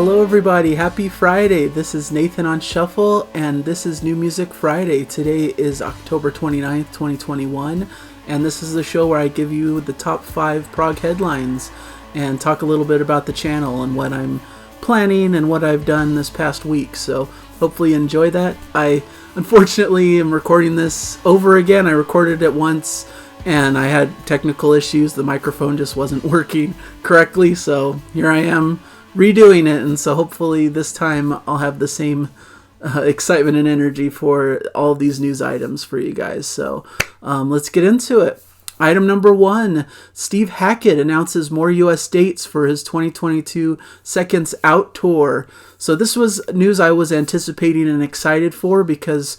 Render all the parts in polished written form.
Hello everybody, happy Friday. This is Nathan on Shuffle, and this is New Music Friday. Today is October 29th, 2021, and this is the show where I give you the top 5 prog headlines and talk a little bit about the channel and what I'm planning and what I've done this past week. So hopefully you enjoy that. I unfortunately am recording this over again. I recorded it once and I had technical issues. The microphone just wasn't working correctly, so here I am redoing it, and so hopefully this time I'll have the same excitement and energy for all of these news items for you guys. So let's get into it. Item number 1, Steve Hackett announces more US dates for his 2022 Seconds Out tour. So this was news I was anticipating and excited for because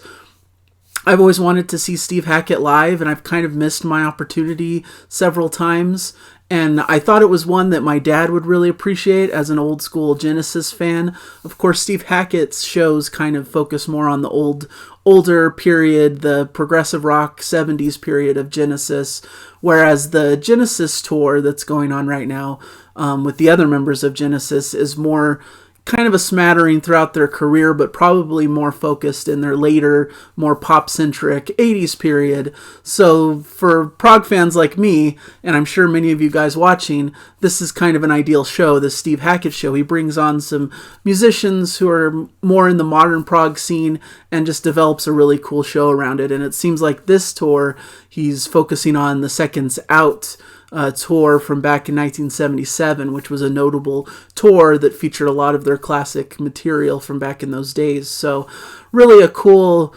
I've always wanted to see Steve Hackett live, and I've kind of missed my opportunity several times. And I thought it was one that my dad would really appreciate as an old school Genesis fan. Of course, Steve Hackett's shows kind of focus more on the older period, the progressive rock 70s period of Genesis, whereas the Genesis tour that's going on right now with the other members of Genesis is more kind of a smattering throughout their career, but probably more focused in their later, more pop-centric 80s period. So for prog fans like me, and I'm sure many of you guys watching, this is kind of an ideal show, this Steve Hackett show. He brings on some musicians who are more in the modern prog scene and just develops a really cool show around it. And it seems like this tour, he's focusing on the Seconds Out tour from back in 1977, which was a notable tour that featured a lot of their classic material from back in those days. So really a cool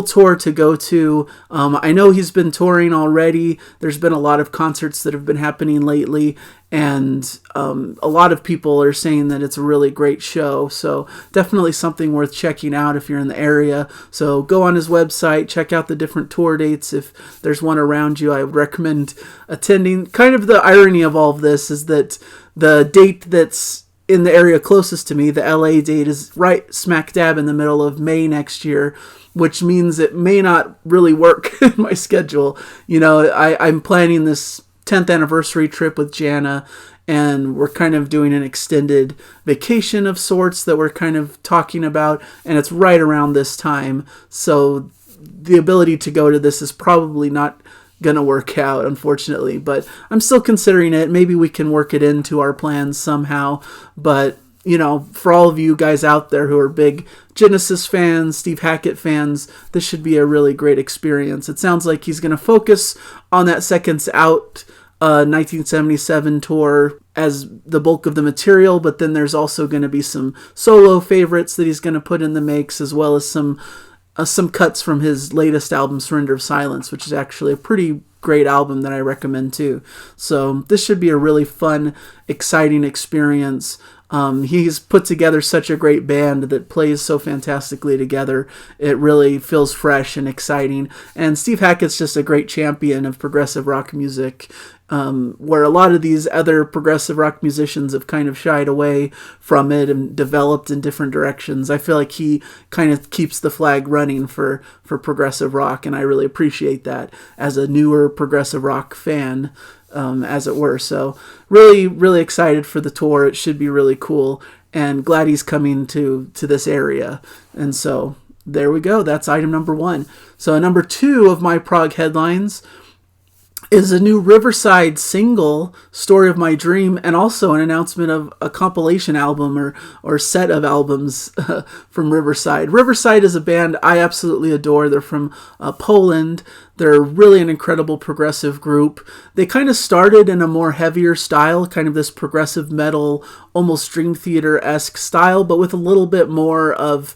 tour to go to. I know he's been touring already. There's been a lot of concerts that have been happening lately, and a lot of people are saying that it's a really great show. So definitely something worth checking out if you're in the area. So go on his website, check out the different tour dates. If there's one around you, I would recommend attending. Kind of the irony of all of this is that the date that's in the area closest to me, the LA date, is right smack dab in the middle of May next year, which means it may not really work in my schedule. You know, I'm planning this 10th anniversary trip with Jana, and we're kind of doing an extended vacation of sorts that we're kind of talking about, and it's right around this time. So the ability to go to this is probably not going to work out, unfortunately, but I'm still considering it. Maybe we can work it into our plans somehow, but you know, for all of you guys out there who are big Genesis fans, Steve Hackett fans, this should be a really great experience. It sounds like he's going to focus on that Seconds Out 1977 tour as the bulk of the material, but then there's also going to be some solo favorites that he's going to put in the mix, as well as some cuts from his latest album, Surrender of Silence, which is actually a pretty great album that I recommend too. So this should be a really fun, exciting experience. He's put together such a great band that plays so fantastically together. It really feels fresh and exciting. And Steve Hackett's just a great champion of progressive rock music, where a lot of these other progressive rock musicians have kind of shied away from it and developed in different directions. I feel like he kind of keeps the flag running for progressive rock, and I really appreciate that as a newer progressive rock fan, as it were. So really, really excited for the tour. It should be really cool, and glad he's coming to this area. And so there we go. That's item number 1. So number 2 of my prog headlines is a new Riverside single, Story of My Dream, and also an announcement of a compilation album or set of albums from Riverside. Riverside is a band I absolutely adore. They're from Poland. They're really an incredible progressive group. They kind of started in a more heavier style, kind of this progressive metal, almost Dream Theater-esque style, but with a little bit more of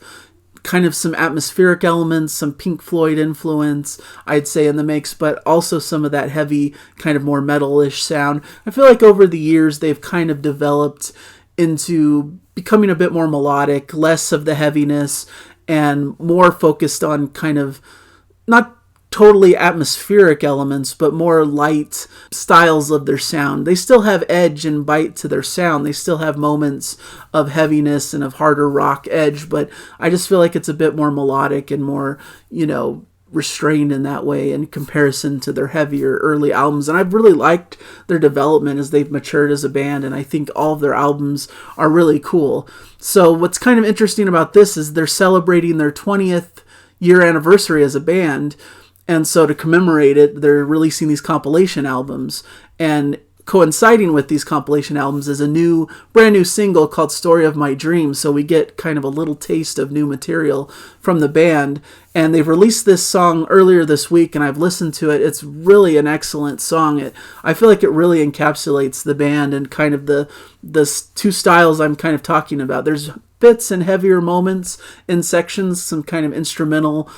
kind of some atmospheric elements, some Pink Floyd influence, I'd say, in the mix, but also some of that heavy, kind of more metal-ish sound. I feel like over the years they've kind of developed into becoming a bit more melodic, less of the heaviness, and more focused on kind of not totally atmospheric elements, but more light styles of their sound. They still have edge and bite to their sound. They still have moments of heaviness and of harder rock edge, but I just feel like it's a bit more melodic and more, you know, restrained in that way in comparison to their heavier early albums. And I've really liked their development as they've matured as a band, and I think all of their albums are really cool. So what's kind of interesting about this is they're celebrating their 20th year anniversary as a band, and so to commemorate it, they're releasing these compilation albums. And coinciding with these compilation albums is a brand new single called Story of My Dreams. So we get kind of a little taste of new material from the band. And they've released this song earlier this week, and I've listened to it. It's really an excellent song. I feel like it really encapsulates the band and kind of the two styles I'm kind of talking about. There's bits and heavier moments in sections, some kind of instrumental,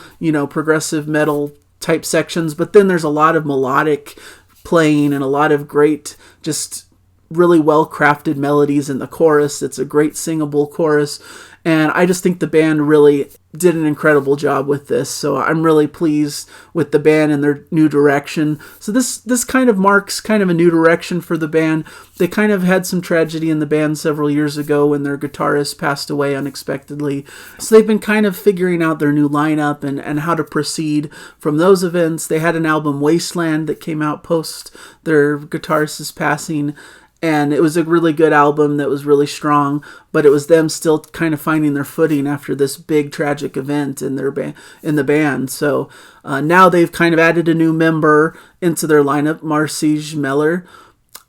progressive metal type sections, but then there's a lot of melodic playing and a lot of great, just really well-crafted melodies in the chorus. It's a great singable chorus, and I just think the band really did an incredible job with this. So I'm really pleased with the band and their new direction. So this kind of marks kind of a new direction for the band. They kind of had some tragedy in the band several years ago when their guitarist passed away unexpectedly. So they've been kind of figuring out their new lineup and how to proceed from those events. They had an album, Wasteland, that came out post their guitarist's passing. And it was a really good album that was really strong, but it was them still kind of finding their footing after this big tragic event in the band. So now they've kind of added a new member into their lineup, Marcige Meller.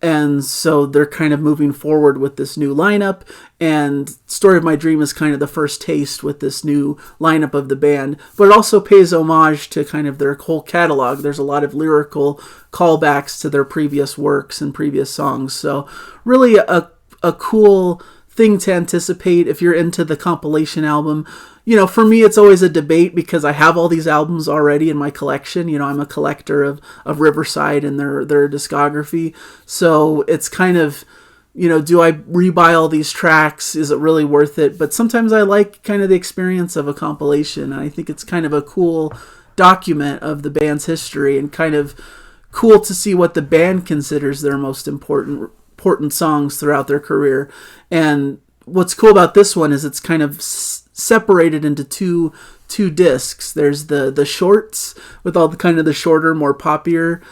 And so they're kind of moving forward with this new lineup, and Story of My Dream is kind of the first taste with this new lineup of the band, but it also pays homage to kind of their whole catalog. There's a lot of lyrical callbacks to their previous works and previous songs. So really a cool thing to anticipate if you're into the compilation album. For me, it's always a debate because I have all these albums already in my collection. I'm a collector of Riverside and their discography. So it's kind of, do I rebuy all these tracks? Is it really worth it? But sometimes I like kind of the experience of a compilation. And I think it's kind of a cool document of the band's history and kind of cool to see what the band considers their most important songs throughout their career. And what's cool about this one is it's kind of separated into two discs. There's the shorts with all the kind of the shorter, more poppier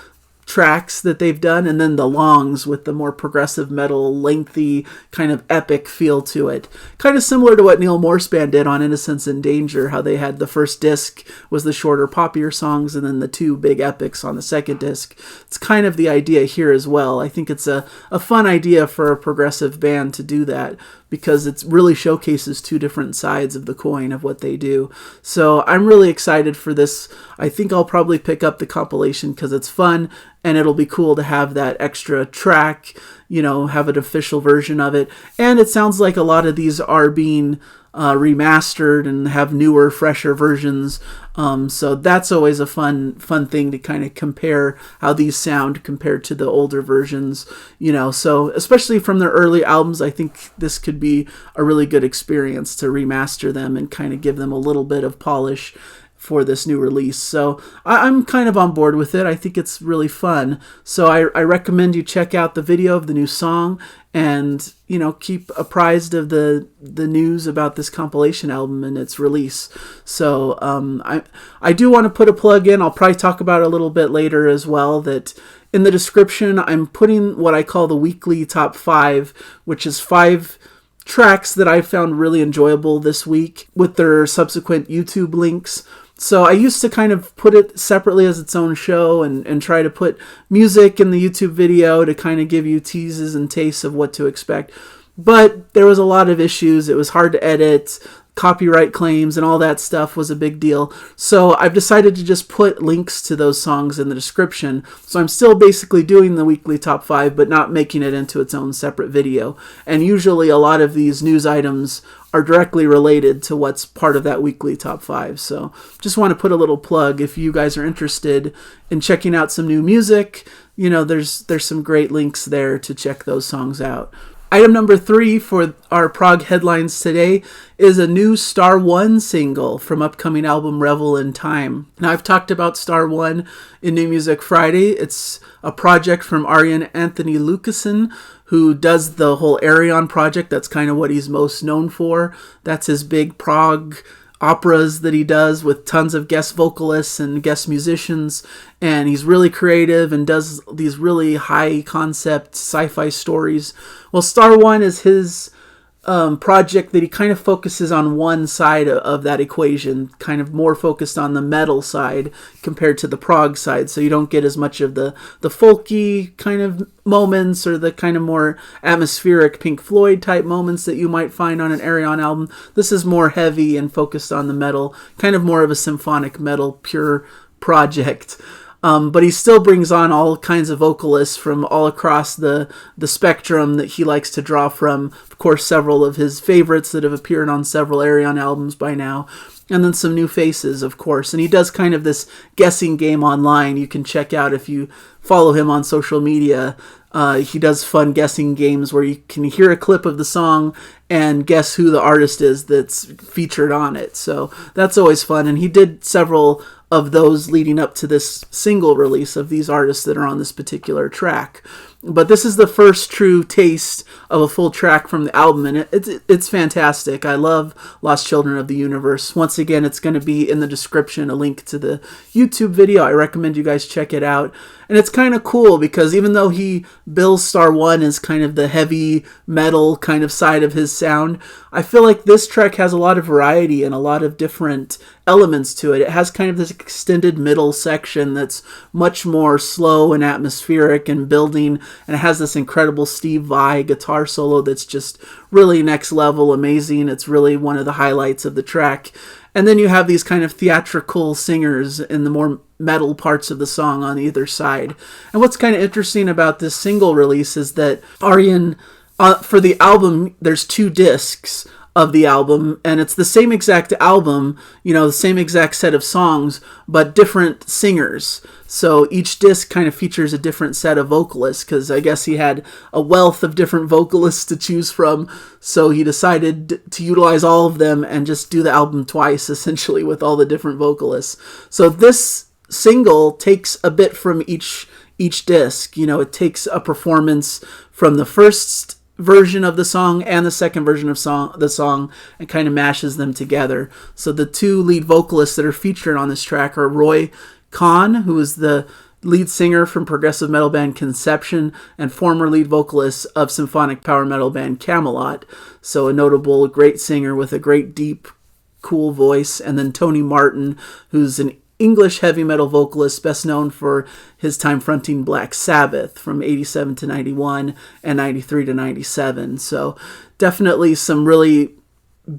tracks that they've done, and then the longs with the more progressive metal, lengthy, kind of epic feel to it. Kind of similar to what Neil Morse Band did on Innocence and Danger, how they had the first disc was the shorter, poppier songs, and then the two big epics on the second disc. It's kind of the idea here as well. I think it's a fun idea for a progressive band to do that, because it really showcases two different sides of the coin of what they do. So I'm really excited for this. I think I'll probably pick up the compilation because it's fun, and it'll be cool to have that extra track, have an official version of it. And it sounds like a lot of these are being remastered and have newer, fresher versions. So that's always a fun thing to kind of compare how these sound compared to the older versions, so especially from their early albums, I think this could be a really good experience to remaster them and kind of give them a little bit of polish for this new release. So I'm kind of on board with it. I think it's really fun. So I recommend you check out the video of the new song and, keep apprised of the news about this compilation album and its release. So I do want to put a plug in. I'll probably talk about it a little bit later as well, that in the description, I'm putting what I call the weekly top 5, which is 5 tracks that I found really enjoyable this week with their subsequent YouTube links. So I used to kind of put it separately as its own show and try to put music in the YouTube video to kind of give you teases and tastes of what to expect. But there was a lot of issues. It was hard to edit. Copyright claims and all that stuff was a big deal. So I've decided to just put links to those songs in the description. So I'm still basically doing the weekly top 5, but not making it into its own separate video. And usually a lot of these news items are directly related to what's part of that weekly top 5. So just want to put a little plug if you guys are interested in checking out some new music. There's some great links there to check those songs out. Item number 3 for our Prog headlines today is a new StarOne single from upcoming album Revel in Time. Now, I've talked about StarOne in New Music Friday. It's a project from Arjen Anthony Lucassen, who does the whole Arion project. That's kind of what he's most known for. That's his big prog operas that he does with tons of guest vocalists and guest musicians, and he's really creative and does these really high concept sci-fi stories. Well, StarOne is his project that he kind of focuses on one side of that equation, kind of more focused on the metal side compared to the prog side, so you don't get as much of the folky kind of moments or the kind of more atmospheric Pink Floyd type moments that you might find on an Arion album. This is more heavy and focused on the metal, kind of more of a symphonic metal pure project. But he still brings on all kinds of vocalists from all across the spectrum that he likes to draw from. Of course, several of his favorites that have appeared on several Arion albums by now. And then some new faces, of course. And he does kind of this guessing game online you can check out if you follow him on social media. He does fun guessing games where you can hear a clip of the song and guess who the artist is that's featured on it. So that's always fun. And he did several of those leading up to this single release of these artists that are on this particular track. But this is the first true taste of a full track from the album, and it's fantastic. I love Lost Children of the Universe. Once again, it's going to be in the description, a link to the YouTube video. I recommend you guys check it out. And it's kind of cool because even though he bills StarOne as kind of the heavy metal kind of side of his sound, I feel like this track has a lot of variety and a lot of different elements to it. It has kind of this extended middle section that's much more slow and atmospheric and building, and it has this incredible Steve Vai guitar solo that's just really next level amazing. It's really one of the highlights of the track. And then you have these kind of theatrical singers in the more metal parts of the song on either side. And what's kind of interesting about this single release is that Arjen, for the album, there's 2 discs of the album, and it's the same exact album, the same exact set of songs, but different singers. So each disc kind of features a different set of vocalists, because I guess he had a wealth of different vocalists to choose from, so he decided to utilize all of them and just do the album twice, essentially, with all the different vocalists. So this single takes a bit from each disc. It takes a performance from the first version of the song and the second version of the song and kind of mashes them together. So the 2 lead vocalists that are featured on this track are Roy Khan, who is the lead singer from progressive metal band Conception and former lead vocalist of symphonic power metal band Camelot. So a notable great singer with a great deep, cool voice. And then Tony Martin, who's an English heavy metal vocalist, best known for his time fronting Black Sabbath from 87 to 91 and 93 to 97. So definitely some really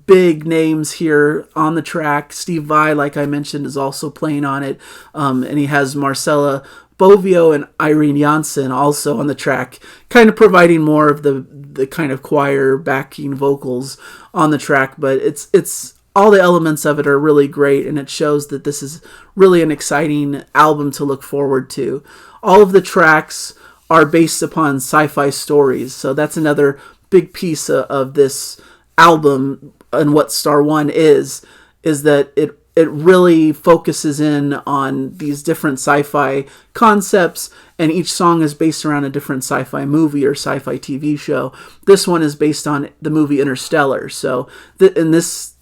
big names here on the track. Steve Vai, like I mentioned, is also playing on it. And he has Marcella Bovio and Irene Janssen also on the track, kind of providing more of the kind of choir backing vocals on the track. But it's all the elements of it are really great, and it shows that this is really an exciting album to look forward to. All of the tracks are based upon sci-fi stories, so that's another big piece of this album and what StarOne is that it really focuses in on these different sci-fi concepts, and each song is based around a different sci-fi movie or sci-fi TV show. This one is based on the movie Interstellar, so in this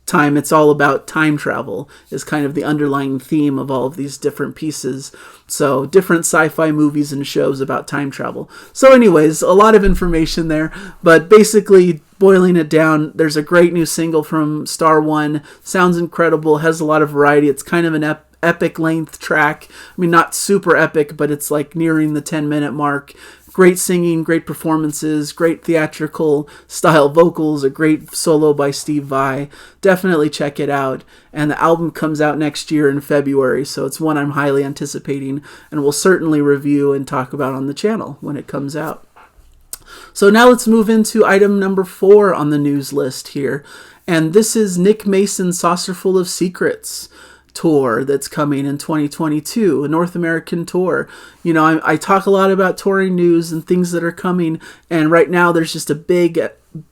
time it's all about time travel is kind of the underlying theme of all of these different pieces. So different sci-fi movies and shows about time travel. So anyways, a lot of information there, but basically boiling it down, there's a great new single from StarOne. Sounds incredible, has a lot of variety. It's kind of an epic length track. I mean, not super epic, but it's like nearing the 10-minute mark. Great singing, great performances, great theatrical style vocals, a great solo by Steve Vai. Definitely check it out. And the album comes out next year in February, so it's one I'm highly anticipating and will certainly review and talk about on the channel when it comes out. So now let's move into item number 4 on the news list here. And this is Nick Mason's Saucerful of Secrets tour that's coming in 2022, a North American tour. I talk a lot about touring news and things that are coming, and right now there's just a big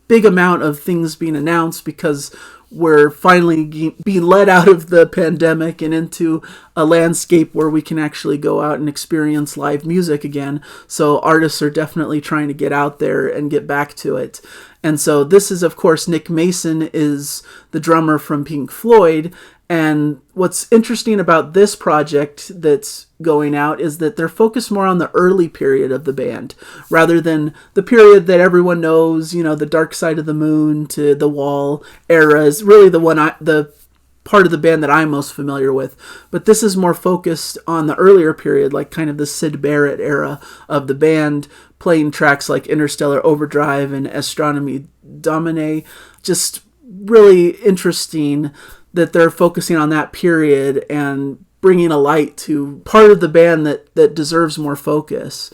amount of things being announced because we're finally being let out of the pandemic and into a landscape where we can actually go out and experience live music again. So artists are definitely trying to get out there and get back to it. And so this is, of course, Nick Mason is the drummer from Pink Floyd. And what's interesting about this project that's going out is that they're focused more on the early period of the band rather than the period that everyone knows, the Dark Side of the Moon to The Wall era is really the part of the band that I'm most familiar with. But this is more focused on the earlier period, like kind of the Syd Barrett era of the band, playing tracks like Interstellar Overdrive and Astronomie Domine. Just really interesting that they're focusing on that period and bringing a light to part of the band that deserves more focus.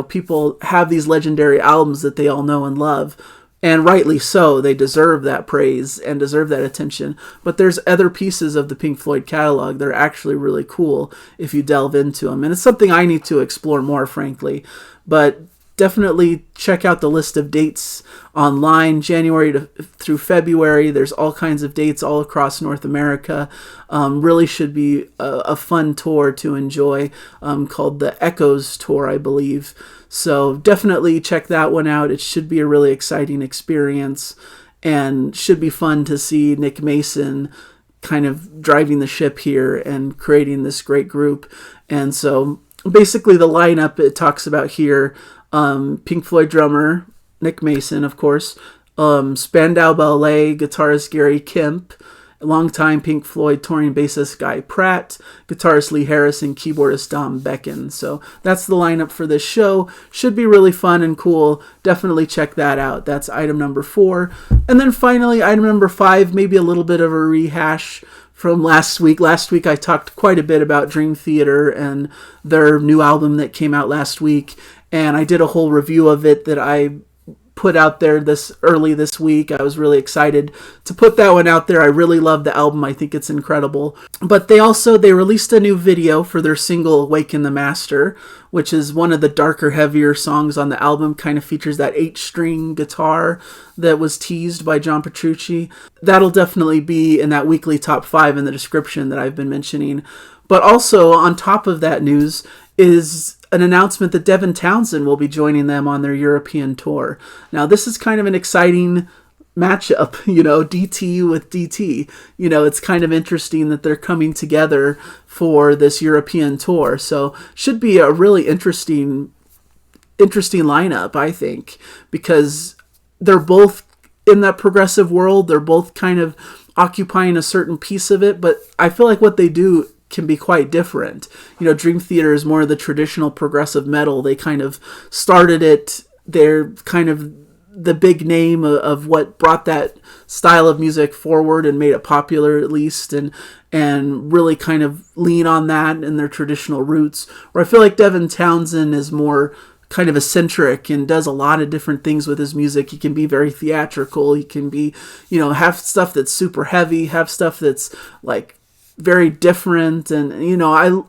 People have these legendary albums that they all know and love, and rightly so. They deserve that praise and deserve that attention. But there's other pieces of the Pink Floyd catalog that are actually really cool if you delve into them. And it's something I need to explore more, frankly. But definitely check out the list of dates online, January through February. There's all kinds of dates all across North America. Really should be a fun tour to enjoy, called the Echoes Tour, I believe. So definitely check that one out. It should be a really exciting experience and should be fun to see Nick Mason kind of driving the ship here and creating this great group. And so basically the lineup it talks about here, Pink Floyd drummer Nick Mason, of course, Spandau Ballet guitarist Gary Kemp, longtime Pink Floyd touring bassist Guy Pratt, guitarist Lee Harrison, keyboardist Dom Becken. So that's the lineup for this show. Should be really fun and cool. Definitely check that out. That's item number 4. And then finally, item number 5, maybe a little bit of a rehash from last week. Last week I talked quite a bit about Dream Theater and their new album that came out last week. And I did a whole review of it that I put out there this week. I was really excited to put that one out there. I really love the album. I think it's incredible. But they released a new video for their single Awaken the Master, which is one of the darker, heavier songs on the album. Kind of features that 8-string guitar that was teased by John Petrucci. That'll definitely be in that weekly top 5 in the description that I've been mentioning. But also on top of that news is an announcement that Devin Townsend will be joining them on their European tour. Now, this is kind of an exciting matchup, DT with DT. It's kind of interesting that they're coming together for this European tour. So, should be a really interesting lineup, I think, because they're both in that progressive world. They're both kind of occupying a certain piece of it, but I feel like what they do can be quite different. Dream Theater is more of the traditional progressive metal. They kind of started it. They're kind of the big name of what brought that style of music forward and made it popular, at least, and really kind of lean on that and their traditional roots. Where I feel like Devin Townsend is more kind of eccentric and does a lot of different things with his music. He can be very theatrical. He can be, have stuff that's super heavy, have stuff that's like very different. And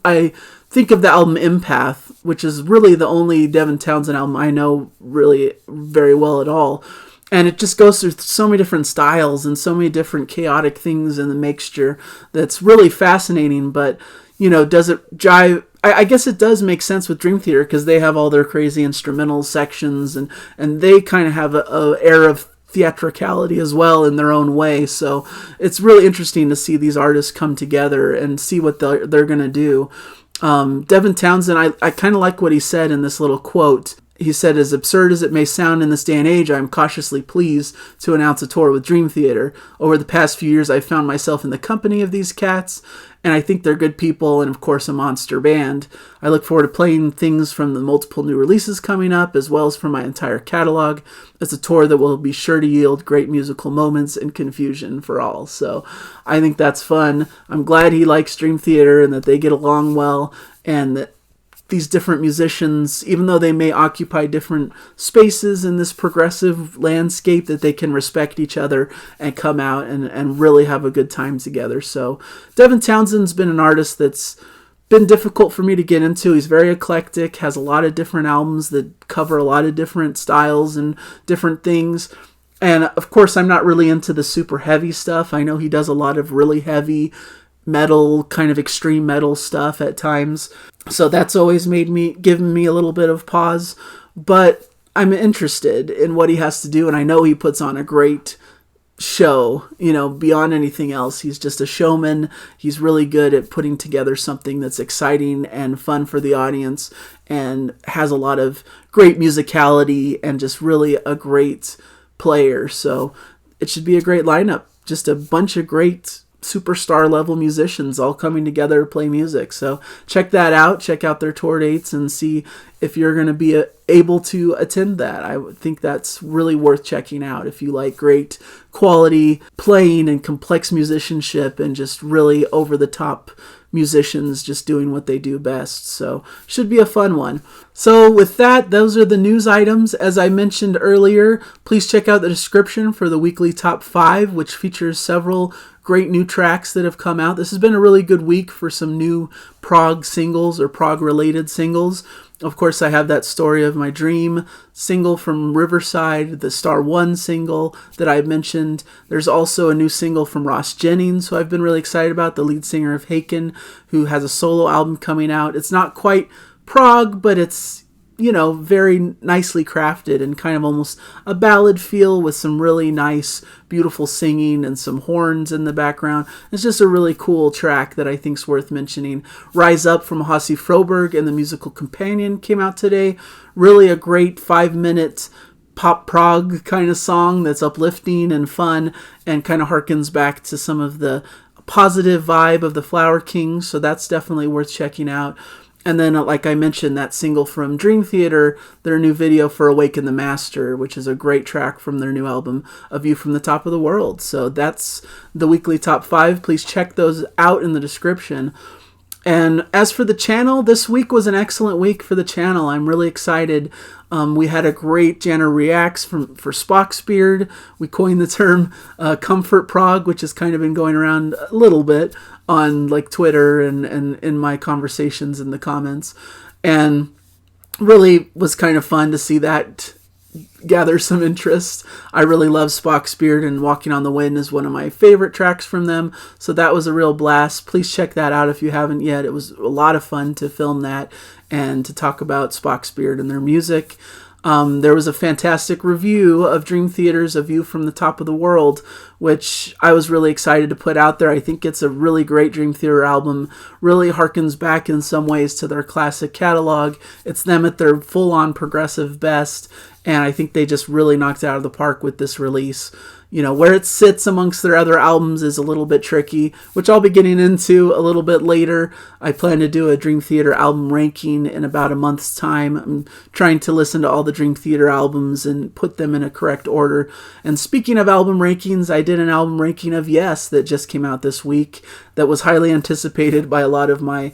I think of the album Empath, which is really the only Devin Townsend album I know really very well at all, and it just goes through so many different styles and so many different chaotic things in the mixture that's really fascinating. But does it jive? I guess it does make sense with Dream Theater because they have all their crazy instrumental sections and they kind of have a air of theatricality as well in their own way. So it's really interesting to see these artists come together and see what they're going to do. Devin Townsend, I kind of like what he said in this little quote. He said, "As absurd as it may sound in this day and age, I'm cautiously pleased to announce a tour with Dream Theater. Over the past few years, I've found myself in the company of these cats, and I think they're good people and, of course, a monster band. I look forward to playing things from the multiple new releases coming up, as well as from my entire catalog. It's a tour that will be sure to yield great musical moments and confusion for all." So I think that's fun. I'm glad he likes Dream Theater and that they get along well, and that these different musicians, even though they may occupy different spaces in this progressive landscape, that they can respect each other and come out and really have a good time together. So Devin Townsend's been an artist that's been difficult for me to get into. He's very eclectic, has a lot of different albums that cover a lot of different styles and different things. And of course, I'm not really into the super heavy stuff. I know he does a lot of really heavy metal, kind of extreme metal stuff at times. So that's always given me a little bit of pause. But I'm interested in what he has to do, and I know he puts on a great show, beyond anything else. He's just a showman. He's really good at putting together something that's exciting and fun for the audience, and has a lot of great musicality and just really a great player. So it should be a great lineup. Just a bunch of great superstar level musicians all coming together to play music. So check that out. Check out their tour dates and see if you're going to be able to attend that. I think that's really worth checking out if you like great quality playing and complex musicianship and just really over the top musicians just doing what they do best. So should be a fun one. So with that, those are the news items. As I mentioned earlier, please check out the description for the weekly top 5, which features several great new tracks that have come out. This has been a really good week for some new prog singles or prog related singles. Of course, I have that Story of My Dream single from Riverside, the StarOne single that I mentioned. There's also a new single from Ross Jennings, who I've been really excited about, the lead singer of Hackett, who has a solo album coming out. It's not quite prog, but it's, very nicely crafted and kind of almost a ballad feel with some really nice, beautiful singing and some horns in the background. It's just a really cool track that I think is worth mentioning. Rise Up from Hasse Froberg and the Musical Companion came out today. Really a great 5-minute pop prog kind of song that's uplifting and fun and kind of harkens back to some of the positive vibe of the Flower Kings. So that's definitely worth checking out. And then, like I mentioned, that single from Dream Theater, their new video for Awaken the Master, which is a great track from their new album, A View from the Top of the World. So that's the weekly top 5. Please check those out in the description. And as for the channel, this week was an excellent week for the channel. I'm really excited. We had a great Janner Reacts for Spock's Beard. We coined the term Comfort Prog, which has kind of been going around a little bit on like Twitter and in my conversations in the comments. And really was kind of fun to see that gather some interest. I really love Spock's Beard, and Walking on the Wind is one of my favorite tracks from them. So that was a real blast. Please check that out if you haven't yet. It was a lot of fun to film that and to talk about Spock's Beard and their music. There was a fantastic review of Dream Theater's A View from the Top of the World, which I was really excited to put out there. I think it's a really great Dream Theater album. Really harkens back in some ways to their classic catalog. It's them at their full-on progressive best, and I think they just really knocked it out of the park with this release. Where it sits amongst their other albums is a little bit tricky, which I'll be getting into a little bit later. I plan to do a Dream Theater album ranking in about a month's time. I'm trying to listen to all the Dream Theater albums and put them in a correct order. And speaking of album rankings, I did an album ranking of Yes that just came out this week that was highly anticipated by a lot of my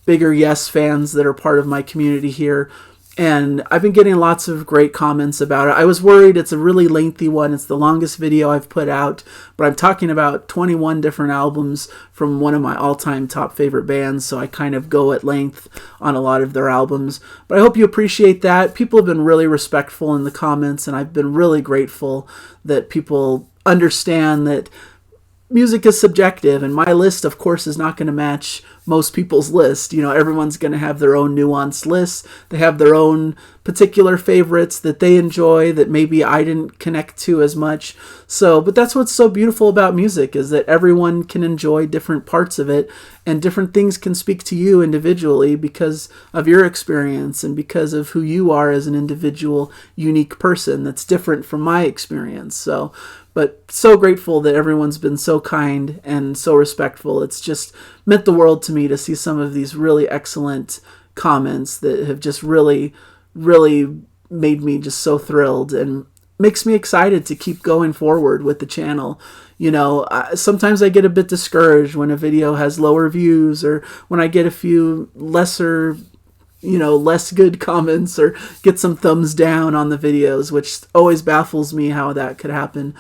bigger Yes fans that are part of my community here. And I've been getting lots of great comments about it. I was worried it's a really lengthy one. It's the longest video I've put out, but I'm talking about 21 different albums from one of my all-time top favorite bands, so I kind of go at length on a lot of their albums. But I hope you appreciate that. People have been really respectful in the comments, and I've been really grateful that people understand that music is subjective, and my list, of course, is not going to match most people's list. Everyone's going to have their own nuanced lists. They have their own particular favorites that they enjoy that maybe I didn't connect to as much. But that's what's so beautiful about music, is that everyone can enjoy different parts of it, and different things can speak to you individually because of your experience and because of who you are as an individual, unique person that's different from my experience. But so grateful that everyone's been so kind and so respectful. It's just meant the world to me to see some of these really excellent comments that have just really, really made me just so thrilled and makes me excited to keep going forward with the channel. Sometimes I get a bit discouraged when a video has lower views, or when I get a few less good comments, or get some thumbs down on the videos, which always baffles me how that could happen.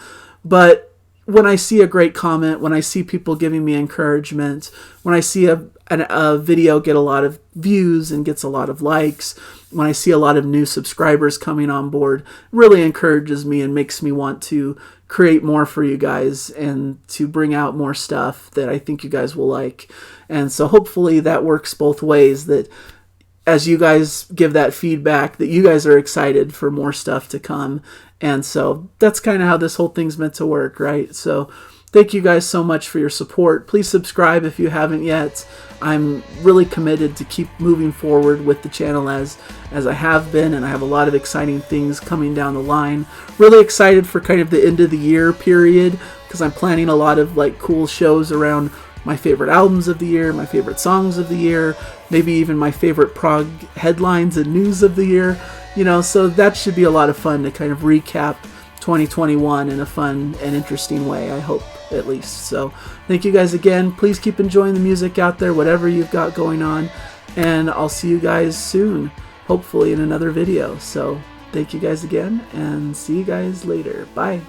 But when I see a great comment, when I see people giving me encouragement, when I see a video get a lot of views and gets a lot of likes, when I see a lot of new subscribers coming on board, it really encourages me and makes me want to create more for you guys and to bring out more stuff that I think you guys will like. And so hopefully that works both ways, that as you guys give that feedback, that you guys are excited for more stuff to come. And so that's kind of how this whole thing's meant to work, right? So thank you guys so much for your support. Please subscribe if you haven't yet. I'm really committed to keep moving forward with the channel as I have been, and I have a lot of exciting things coming down the line. Really excited for kind of the end of the year period, because I'm planning a lot of like cool shows around my favorite albums of the year, my favorite songs of the year, maybe even my favorite prog headlines and news of the year. You know, so that should be a lot of fun to kind of recap 2021 in a fun and interesting way, I hope, at least. So thank you guys again. Please keep enjoying the music out there, whatever you've got going on, and I'll see you guys soon, hopefully in another video. So thank you guys again, and see you guys later. Bye.